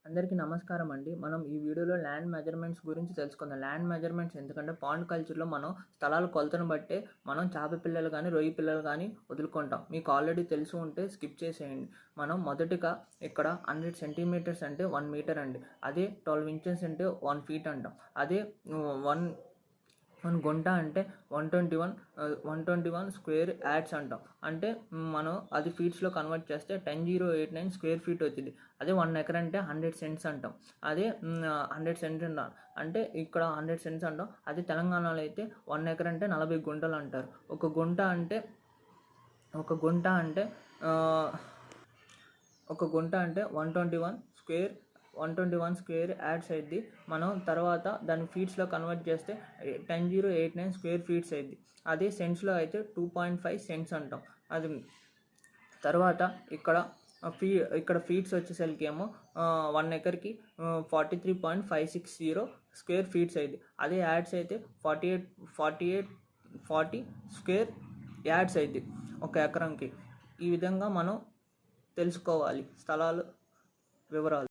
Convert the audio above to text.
అందరికీ నమస్కారం అండి. మనం ఈ వీడియోలో ల్యాండ్ మెజర్మెంట్స్ గురించి తెలుసుకుందాం. ల్యాండ్ మెజర్మెంట్స్ ఎందుకంటే పాండ్ కల్చర్‌లో మనం స్థలాల కొలతను బట్టే మనం చేప పిల్లలు కానీ, రొయ్య పిల్లలు కానీ వదులుకుంటాం. మీకు ఆల్రెడీ తెలిసి ఉంటే స్కిప్ చేసేయండి. మనం మొదటిగా ఇక్కడ 100 సెంటీమీటర్స్ అంటే 1 మీటర్ అండి. అదే 12 ఇంచెస్ అంటే 1 ఫీట్ అంటాం. అదే 1 గుంట అంటే 121 స్క్వేర్ యార్డ్స్ అంటాం. అంటే మనం అది ఫీట్స్లో కన్వర్ట్ చేస్తే 10,089 స్క్వేర్ ఫీట్ వచ్చింది. అదే 1 ఎకర్ అంటే 100 సెంట్స్ అంటాం. అదే 100 సెంట్స్ అంటాం అంటే ఇక్కడ 100 సెంట్స్ అంటాం. అదే తెలంగాణలో అయితే 1 ఎకర్ అంటే 40 గుంటలు అంటారు. ఒక గుంట అంటే 121 స్క్వేర్ యాడ్స్ అయింది. మనం తర్వాత దాన్ని ఫీట్స్లో కన్వర్ట్ చేస్తే 10,089 స్క్వేర్ ఫీట్స్ అయింది. అదే సెంట్స్లో అయితే 2.5 సెంట్స్ అంటాం. అది తర్వాత ఇక్కడ ఫీట్స్ వచ్చేసరికి ఏమో 1 ఎకర్కి 43.560 స్క్వేర్ ఫీట్స్ అయింది. అదే యాడ్స్ అయితే 40 స్క్వేర్ యాడ్స్ అయింది ఒక ఎకరంకి. ఈ విధంగా మనం తెలుసుకోవాలి స్థలాలు వివరాలు.